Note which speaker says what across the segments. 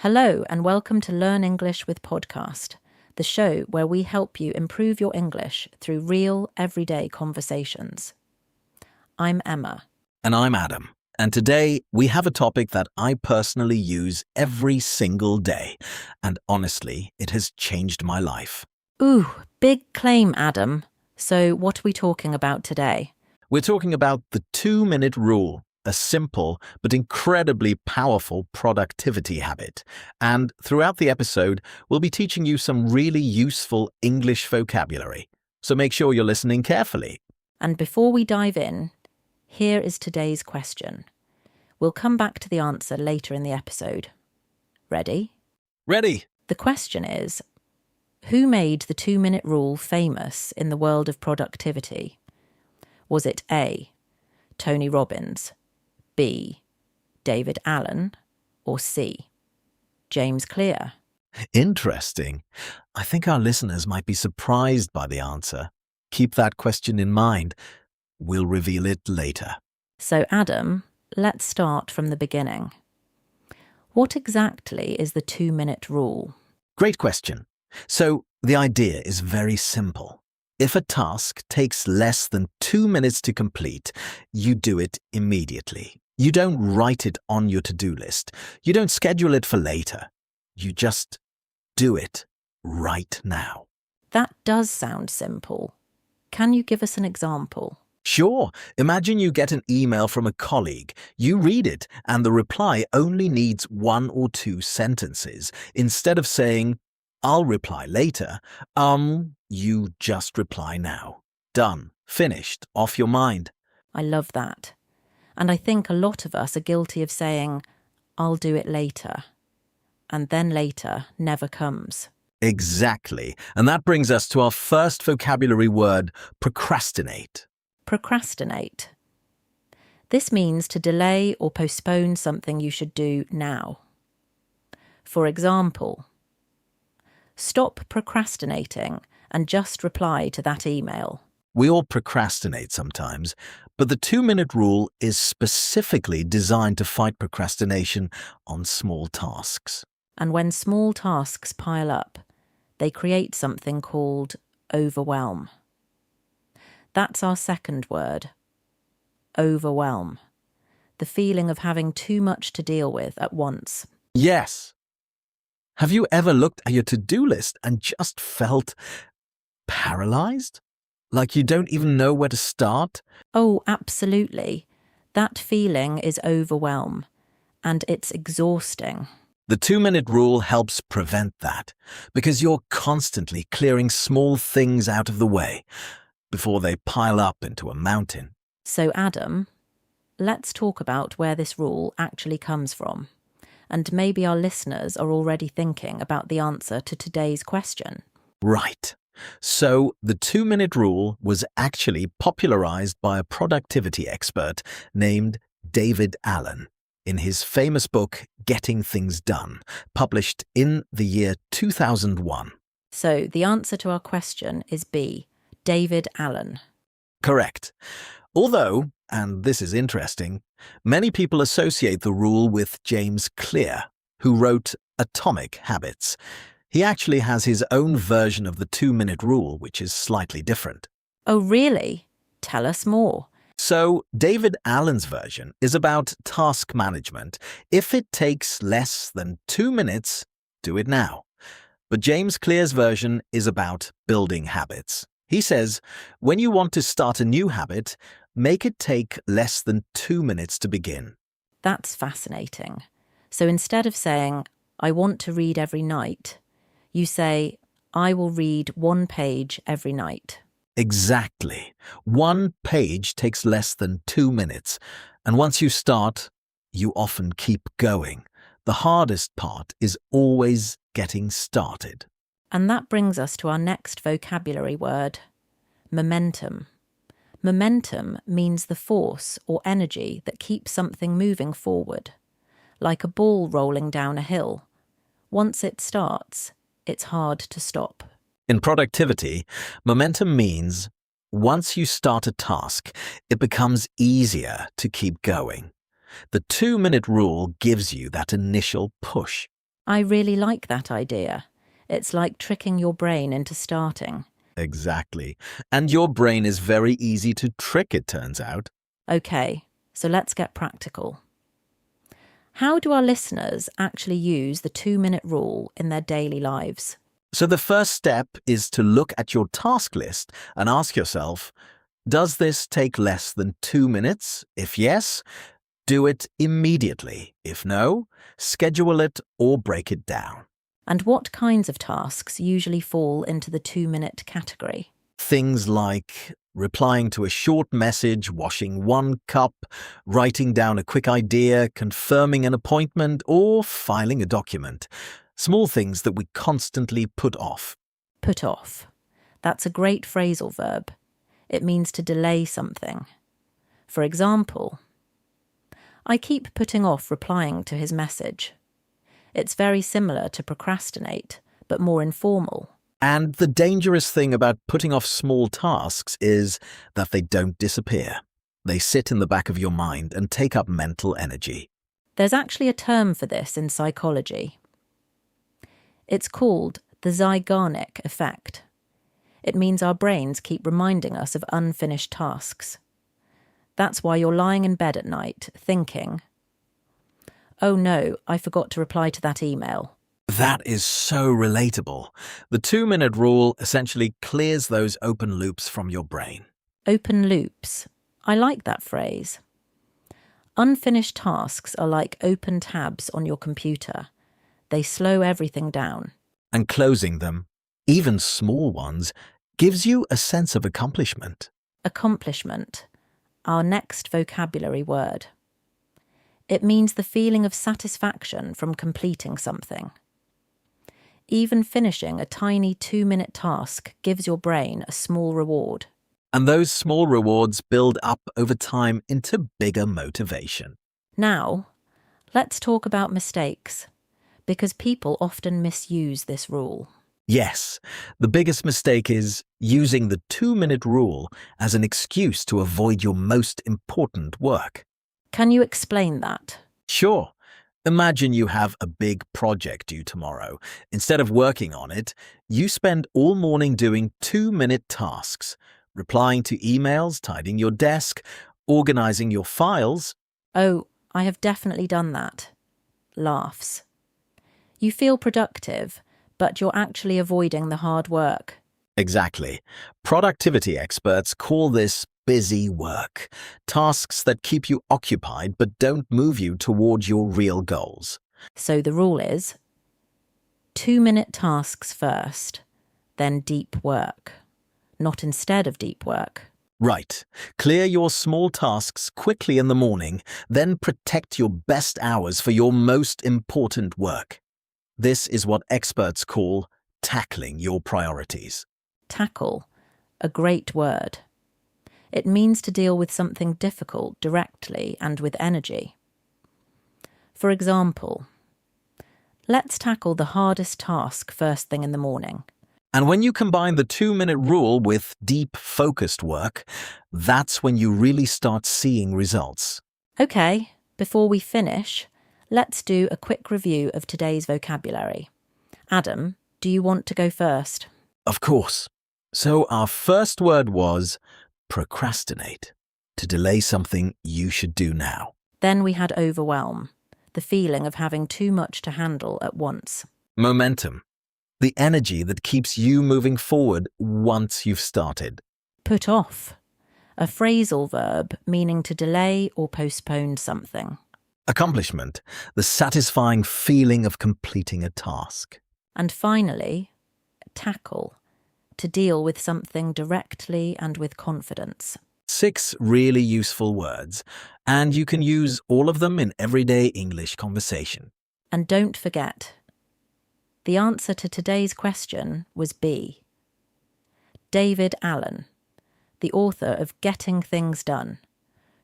Speaker 1: Hello and welcome to Learn English with Podcast, the show where we help you improve your English through real, everyday conversations. I'm Emma.
Speaker 2: And I'm Adam. And today we have a topic that I personally use every single day. And honestly, it has changed my life.
Speaker 1: Ooh, big claim, Adam. So what are we talking about today?
Speaker 2: We're talking about the 2-minute rule, a simple but incredibly powerful productivity habit. And throughout the episode, we'll be teaching you some really useful English vocabulary. So make sure you're listening carefully.
Speaker 1: And before we dive in, here is today's question. We'll come back to the answer later in the episode. Ready?
Speaker 2: Ready?
Speaker 1: The question is, who made the 2-minute rule famous in the world of productivity? Was it A, Tony Robbins, B, David Allen, or C, James Clear?
Speaker 2: Interesting. I think our listeners might be surprised by the answer. Keep that question in mind. We'll reveal it later.
Speaker 1: So, Adam, let's start from the beginning. What exactly is the 2-minute rule?
Speaker 2: Great question. So, the idea is very simple. If a task takes less than 2 minutes to complete, you do it immediately. You don't write it on your to-do list. You don't schedule it for later. You just do it right now.
Speaker 1: That does sound simple. Can you give us an example?
Speaker 2: Sure. Imagine you get an email from a colleague. You read it, and the reply only needs 1 or 2 sentences. Instead of saying, "I'll reply later," you just reply now. Done. Finished. Off your mind.
Speaker 1: I love that. And I think a lot of us are guilty of saying, "I'll do it later," and then later never comes.
Speaker 2: Exactly. And that brings us to our first vocabulary word, procrastinate.
Speaker 1: Procrastinate. This means to delay or postpone something you should do now. For example, stop procrastinating and just reply to that email.
Speaker 2: We all procrastinate sometimes, but the 2-minute rule is specifically designed to fight procrastination on small tasks.
Speaker 1: And when small tasks pile up, they create something called overwhelm. That's our second word, overwhelm. The feeling of having too much to deal with at once.
Speaker 2: Yes. Have you ever looked at your to-do list and just felt paralyzed? Like you don't even know where to start?
Speaker 1: Oh, absolutely. That feeling is overwhelm, and it's exhausting.
Speaker 2: The 2-minute rule helps prevent that, because you're constantly clearing small things out of the way before they pile up into a mountain.
Speaker 1: So, Adam, let's talk about where this rule actually comes from. And maybe our listeners are already thinking about the answer to today's question.
Speaker 2: Right. So the 2-minute rule was actually popularized by a productivity expert named David Allen in his famous book, Getting Things Done, published in the year 2001.
Speaker 1: So the answer to our question is B, David Allen.
Speaker 2: Correct. Although, and this is interesting, many people associate the rule with James Clear, who wrote Atomic Habits. He actually has his own version of the 2-minute rule, which is slightly different.
Speaker 1: Oh, really? Tell us more.
Speaker 2: So, David Allen's version is about task management. If it takes less than 2 minutes, do it now. But James Clear's version is about building habits. He says, when you want to start a new habit, make it take less than 2 minutes to begin.
Speaker 1: That's fascinating. So instead of saying, "I want to read every night," you say, "I will read 1 page every night."
Speaker 2: Exactly. 1 page takes less than 2 minutes. And once you start, you often keep going. The hardest part is always getting started.
Speaker 1: And that brings us to our next vocabulary word, momentum. Momentum means the force or energy that keeps something moving forward, like a ball rolling down a hill. Once it starts, it's hard to stop.
Speaker 2: In productivity, momentum means once you start a task, it becomes easier to keep going. The 2-minute rule gives you that initial push.
Speaker 1: I really like that idea. It's like tricking your brain into starting.
Speaker 2: Exactly. And your brain is very easy to trick, it turns out.
Speaker 1: Okay, so let's get practical. How do our listeners actually use the 2-minute rule in their daily lives?
Speaker 2: So the first step is to look at your task list and ask yourself, does this take less than 2 minutes? If yes, do it immediately. If no, schedule it or break it down.
Speaker 1: And what kinds of tasks usually fall into the 2-minute category?
Speaker 2: Things like replying to a short message, washing one cup, writing down a quick idea, confirming an appointment, or filing a document. Small things that we constantly put off.
Speaker 1: Put off. That's a great phrasal verb. It means to delay something. For example, I keep putting off replying to his message. It's very similar to procrastinate, but more informal.
Speaker 2: And the dangerous thing about putting off small tasks is that they don't disappear. They sit in the back of your mind and take up mental energy.
Speaker 1: There's actually a term for this in psychology. It's called the Zeigarnik effect. It means our brains keep reminding us of unfinished tasks. That's why you're lying in bed at night thinking, oh no, I forgot to reply to that email.
Speaker 2: That is so relatable. The 2-minute rule essentially clears those open loops from your brain.
Speaker 1: Open loops. I like that phrase. Unfinished tasks are like open tabs on your computer. They slow everything down.
Speaker 2: And closing them, even small ones, gives you a sense of accomplishment.
Speaker 1: Accomplishment. Our next vocabulary word. It means the feeling of satisfaction from completing something. Even finishing a tiny 2-minute task gives your brain a small reward.
Speaker 2: And those small rewards build up over time into bigger motivation.
Speaker 1: Now, let's talk about mistakes, because people often misuse this rule.
Speaker 2: Yes, the biggest mistake is using the 2-minute rule as an excuse to avoid your most important work.
Speaker 1: Can you explain that?
Speaker 2: Sure. Imagine you have a big project due tomorrow. Instead of working on it, you spend all morning doing 2-minute tasks, replying to emails, tidying your desk, organizing your files.
Speaker 1: Oh, I have definitely done that. Laughs. You feel productive, but you're actually avoiding the hard work.
Speaker 2: Exactly. Productivity experts call this busy work, tasks that keep you occupied but don't move you toward your real goals.
Speaker 1: So the rule is 2-minute tasks first, then deep work, not instead of deep work.
Speaker 2: Right. Clear your small tasks quickly in the morning, then protect your best hours for your most important work. This is what experts call tackling your priorities.
Speaker 1: Tackle, a great word. It means to deal with something difficult directly and with energy. For example, let's tackle the hardest task first thing in the morning.
Speaker 2: And when you combine the 2-minute rule with deep, focused work, that's when you really start seeing results.
Speaker 1: Okay, before we finish, let's do a quick review of today's vocabulary. Adam, do you want to go first?
Speaker 2: Of course. So our first word was procrastinate, to delay something you should do now.
Speaker 1: Then we had overwhelm, the feeling of having too much to handle at once.
Speaker 2: Momentum, the energy that keeps you moving forward once you've started.
Speaker 1: Put off, a phrasal verb meaning to delay or postpone something.
Speaker 2: Accomplishment, the satisfying feeling of completing a task.
Speaker 1: And finally, tackle, to deal with something directly and with confidence.
Speaker 2: 6 really useful words, and you can use all of them in everyday English conversation.
Speaker 1: And don't forget, the answer to today's question was B. David Allen, the author of Getting Things Done,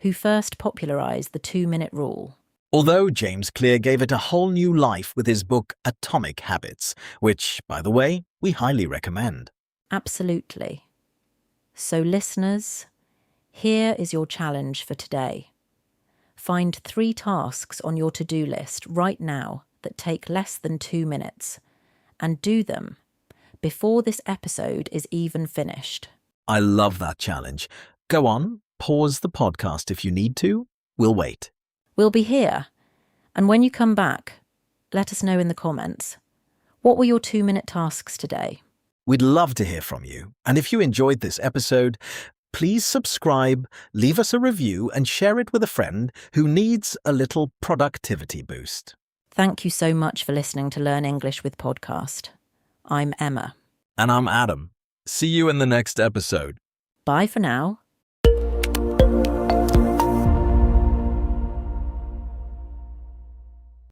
Speaker 1: who first popularised the 2-minute rule.
Speaker 2: Although James Clear gave it a whole new life with his book Atomic Habits, which, by the way, we highly recommend.
Speaker 1: Absolutely. So listeners, here is your challenge for today. Find 3 tasks on your to-do list right now that take less than 2 minutes, and do them before this episode is even finished.
Speaker 2: I love that challenge. Go on, pause the podcast if you need to. We'll wait.
Speaker 1: We'll be here, and when you come back, let us know in the comments. What were your 2-minute tasks today?
Speaker 2: We'd love to hear from you. And if you enjoyed this episode, please subscribe, leave us a review, and share it with a friend who needs a little productivity boost.
Speaker 1: Thank you so much for listening to Learn English with Podcast. I'm Emma.
Speaker 2: And I'm Adam. See you in the next episode.
Speaker 1: Bye for now.